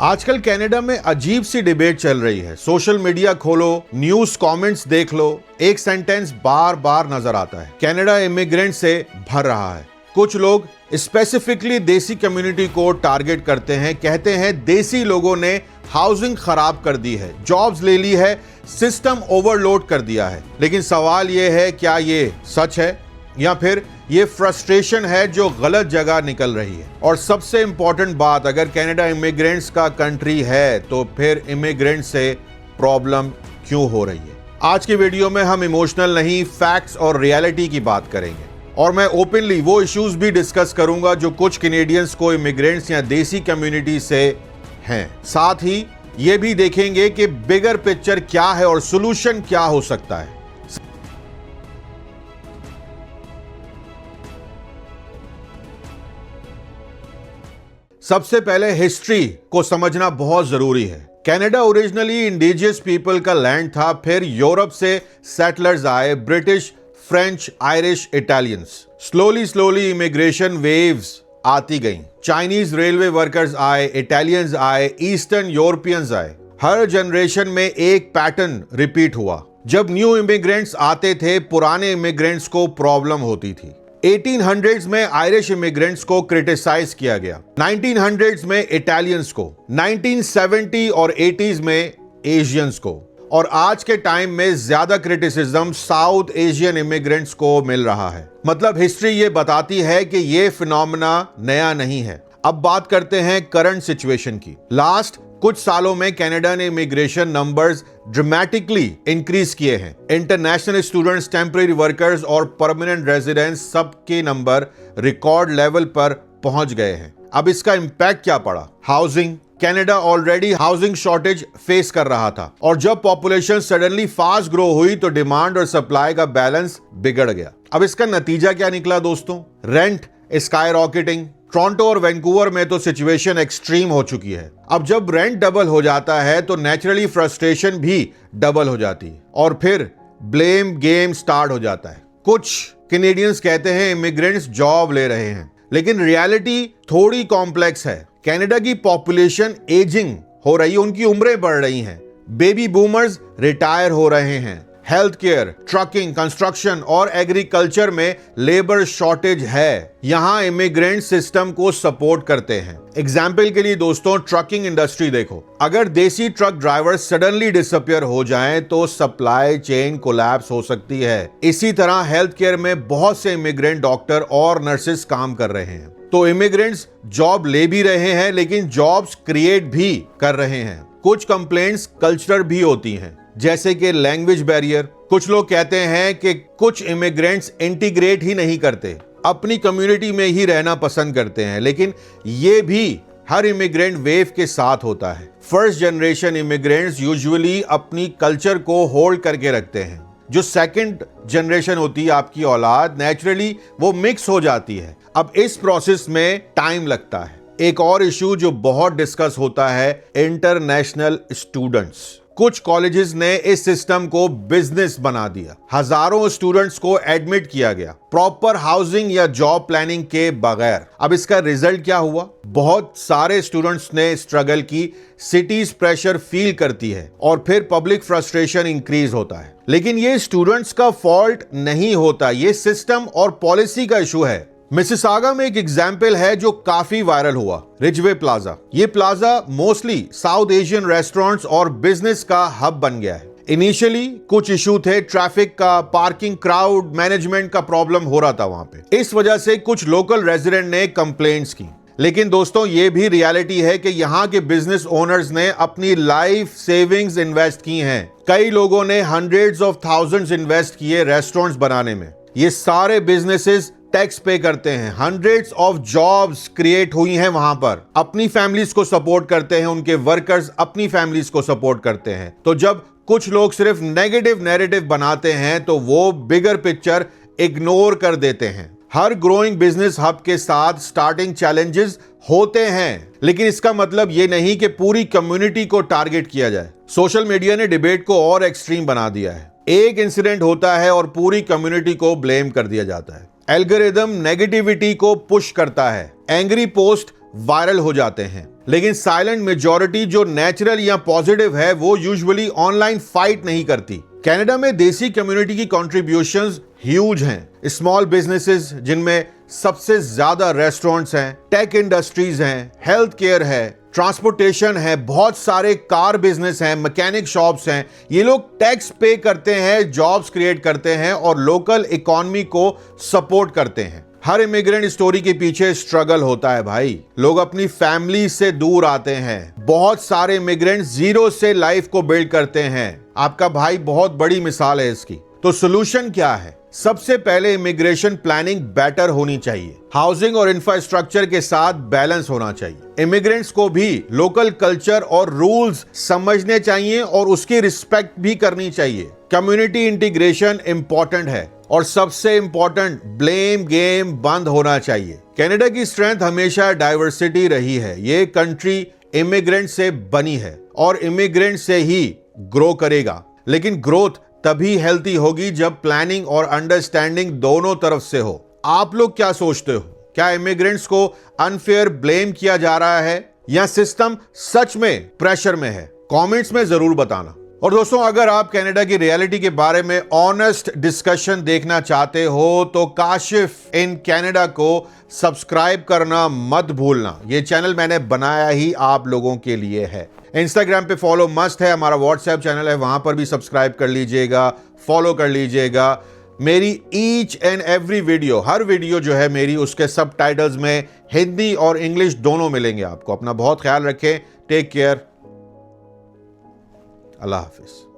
आजकल कनाडा में अजीब सी डिबेट चल रही है। सोशल मीडिया खोलो, न्यूज कमेंट्स देख लो, एक सेंटेंस बार बार नजर आता है, कनाडा इमिग्रेंट से भर रहा है। कुछ लोग स्पेसिफिकली देसी कम्युनिटी को टारगेट करते हैं, कहते हैं देसी लोगों ने हाउसिंग खराब कर दी है, जॉब्स ले ली है, सिस्टम ओवरलोड कर दिया है। लेकिन सवाल यह है, क्या ये सच है या फिर ये फ्रस्ट्रेशन है जो गलत जगह निकल रही है? और सबसे इंपॉर्टेंट बात, अगर कनाडा इमिग्रेंट्स का कंट्री है तो फिर इमिग्रेंट से प्रॉब्लम क्यों हो रही है? आज की वीडियो में हम इमोशनल नहीं, फैक्ट्स और रियलिटी की बात करेंगे और मैं ओपनली वो इश्यूज भी डिस्कस करूंगा जो कुछ कैनेडियंस को इमिग्रेंट्स या देसी कम्युनिटी से हैं। साथ ही ये भी देखेंगे कि बिगर पिक्चर क्या है और सॉल्यूशन क्या हो सकता है। सबसे पहले हिस्ट्री को समझना बहुत जरूरी है। कनाडा ओरिजिनली इंडिजियस पीपल का लैंड था, फिर यूरोप से सेटलर्स आए, British, French, Irish, Italians. Slowly immigration waves आती गईं। चाइनीज रेलवे वर्कर्स आए, इटालियंस आए, ईस्टर्न यूरोपियंस आए। हर जनरेशन में एक पैटर्न रिपीट हुआ। जब न्यू इमिग्रेंट्स आते थे, पुराने इमिग्रेंट्स को प्रॉब्लम होती थी। 1800s में आयरिश इमिग्रेंट्स को क्रिटिसाइज किया गया, 1900s में इटालियंस को, 1970 और 80s में एशियंस को, और आज के टाइम में ज्यादा क्रिटिसिज्म साउथ एशियन इमिग्रेंट्स को मिल रहा है। मतलब हिस्ट्री ये बताती है कि ये फिनोमेना नया नहीं है। अब बात करते हैं करंट सिचुएशन की। लास्ट कुछ सालों में कनाडा ने इमिग्रेशन नंबर्स ड्रामेटिकली इंक्रीज किए हैं। इंटरनेशनल स्टूडेंट्स, टेम्परेरी वर्कर्स और परमानेंट रेजिडेंट्स सबके नंबर रिकॉर्ड लेवल पर पहुंच गए हैं। अब इसका इंपैक्ट क्या पड़ा? Housing. Canada already housing shortage face कर रहा था और जब पॉपुलेशन सडनली फास्ट ग्रो हुई तो डिमांड और सप्लाई का बैलेंस बिगड़ गया। अब इसका नतीजा क्या निकला दोस्तों? Rent sky rocketing. टोरंटो और वैंकूवर में तो सिचुएशन एक्सट्रीम हो चुकी है। अब जब रेंट डबल हो जाता है तो नेचुरली फ्रस्ट्रेशन भी डबल हो जाती है और फिर ब्लेम गेम स्टार्ट हो जाता है। कुछ कैनेडियंस कहते हैं इमिग्रेंट्स जॉब ले रहे हैं, लेकिन रियलिटी थोड़ी कॉम्प्लेक्स है। कनाडा की पॉपुलेशन एजिंग हो रही है, उनकी उम्रें बढ़ रही हैं, बेबी बूमर्स रिटायर हो रहे हैं, हेल्थ केयर, ट्रकिंग, कंस्ट्रक्शन और एग्रीकल्चर में लेबर शॉर्टेज है। यहां इमिग्रेंट सिस्टम को सपोर्ट करते हैं। एग्जाम्पल के लिए दोस्तों, ट्रकिंग इंडस्ट्री देखो। अगर देसी ट्रक ड्राइवर सडनली डिसअपियर हो जाएं तो सप्लाई चेन कोलैप्स हो सकती है। इसी तरह हेल्थ केयर में बहुत से इमिग्रेंट डॉक्टर और नर्सेस काम कर रहे हैं। तो इमिग्रेंट्स जॉब ले भी रहे हैं, लेकिन जॉब्स क्रिएट भी कर रहे हैं। कुछ कंप्लेंट्स कल्चरल भी होती हैं, जैसे कि लैंग्वेज बैरियर। कुछ लोग कहते हैं कि कुछ इमिग्रेंट्स इंटीग्रेट ही नहीं करते, अपनी कम्युनिटी में ही रहना पसंद करते हैं, लेकिन ये भी हर इमिग्रेंट वेव के साथ होता है। फर्स्ट जनरेशन इमिग्रेंट्स यूजुअली अपनी कल्चर को होल्ड करके रखते हैं। जो सेकंड जनरेशन होती है, आपकी औलाद, नेचुरली वो मिक्स हो जाती है। अब इस प्रोसेस में टाइम लगता है। एक और इशू जो बहुत डिस्कस होता है, इंटरनेशनल स्टूडेंट्स। कुछ कॉलेजेस ने इस सिस्टम को बिजनेस बना दिया। हजारों स्टूडेंट्स को एडमिट किया गया प्रॉपर हाउसिंग या जॉब प्लानिंग के बगैर। अब इसका रिजल्ट क्या हुआ? बहुत सारे स्टूडेंट्स ने स्ट्रगल की, सिटीज प्रेशर फील करती है और फिर पब्लिक फ्रस्ट्रेशन इंक्रीज होता है। लेकिन ये स्टूडेंट्स का फॉल्ट नहीं होता, ये सिस्टम और पॉलिसी का इशू है। मिसिसागा में एक एग्जाम्पल है जो काफी वायरल हुआ, रिजवे प्लाजा। ये plaza mostly south Asian restaurants और बिजनेस का हब बन गया है। इनिशियली कुछ इशू थे, ट्रैफिक का, पार्किंग, क्राउड मैनेजमेंट का प्रॉब्लम हो रहा था वहां पे। इस वजह से कुछ लोकल रेजिडेंट ने कंप्लेंट्स की। लेकिन दोस्तों, ये भी रियलिटी है कि यहाँ के बिजनेस ओनर्स ने अपनी लाइफ सेविंग्स इन्वेस्ट की हैं। कई लोगों ने हंड्रेड्स ऑफ थाउजेंड्स इन्वेस्ट किए रेस्टोरेंट्स बनाने में। ये सारे बिजनेसेस टैक्स पे करते हैं, हंड्रेड्स ऑफ जॉब्स क्रिएट हुई हैं वहां पर। अपनी फैमिलीज को सपोर्ट करते हैं, उनके वर्कर्स अपनी फैमिलीज को सपोर्ट करते हैं। तो जब कुछ लोग सिर्फ नेगेटिव नैरेटिव बनाते हैं तो वो बिगर पिक्चर इग्नोर कर देते हैं। हर ग्रोइंग बिजनेस हब के साथ स्टार्टिंग चैलेंजेस होते हैं, लेकिन इसका मतलब ये नहीं कि पूरी कम्युनिटी को टारगेट किया जाए। सोशल मीडिया ने डिबेट को और एक्सट्रीम बना दिया है। एक इंसिडेंट होता है और पूरी कम्युनिटी को ब्लेम कर दिया जाता है। एल्गोरिदम नेगेटिविटी को पुश करता है, एंग्री पोस्ट वायरल हो जाते हैं, लेकिन साइलेंट मेजॉरिटी जो नेचुरल या पॉजिटिव है वो यूजुअली ऑनलाइन फाइट नहीं करती। कनाडा में देसी कम्युनिटी की कॉन्ट्रीब्यूशंस ह्यूज हैं। स्मॉल बिजनेसेस जिनमें सबसे ज्यादा रेस्टोरेंट्स हैं, टेक इंडस्ट्रीज हैं, हेल्थ केयर है, ट्रांसपोर्टेशन है, बहुत सारे कार बिजनेस हैं, मैकेनिक शॉप्स हैं। ये लोग टैक्स पे करते हैं, जॉब्स क्रिएट करते हैं और लोकल इकोनॉमी को सपोर्ट करते हैं। हर इमिग्रेंट स्टोरी के पीछे स्ट्रगल होता है भाई। लोग अपनी फैमिली से दूर आते हैं। बहुत सारे इमिग्रेंट जीरो से लाइफ को बिल्ड करते हैं। आपका भाई बहुत बड़ी मिसाल है इसकी। तो सोल्यूशन क्या है? सबसे पहले इमिग्रेशन प्लानिंग बेटर होनी चाहिए। हाउसिंग और इंफ्रास्ट्रक्चर के साथ बैलेंस होना चाहिए। इमिग्रेंट्स को भी लोकल कल्चर और रूल्स समझने चाहिए और उसकी रिस्पेक्ट भी करनी चाहिए। कम्युनिटी इंटीग्रेशन इंपॉर्टेंट है और सबसे इंपॉर्टेंट ब्लेम गेम बंद होना चाहिए। कनाडा की स्ट्रेंथ हमेशा डाइवर्सिटी रही है। ये कंट्री इमिग्रेंट से बनी है और इमिग्रेंट से ही ग्रो करेगा। लेकिन ग्रोथ तभी हेल्थी होगी जब प्लानिंग और अंडरस्टैंडिंग दोनों तरफ से हो। आप लोग क्या सोचते हो? क्या इमिग्रेंट्स को अनफेयर ब्लेम किया जा रहा है या सिस्टम सच में प्रेशर में है? कमेंट्स में जरूर बताना। और दोस्तों, अगर आप कनाडा की रियलिटी के बारे में ऑनेस्ट डिस्कशन देखना चाहते हो तो काशिफ इन कनाडा को सब्सक्राइब करना मत भूलना। ये चैनल मैंने बनाया ही आप लोगों के लिए है। इंस्टाग्राम पे फॉलो मस्ट है, हमारा व्हाट्सएप चैनल है, वहां पर भी सब्सक्राइब कर लीजिएगा, फॉलो कर लीजिएगा। मेरी each and every video, her video जो है मेरी, उसके सबटाइटल्स में हिंदी और इंग्लिश दोनों मिलेंगे आपको। अपना बहुत ख्याल रखें। Take care. अल्लाह हाफिज।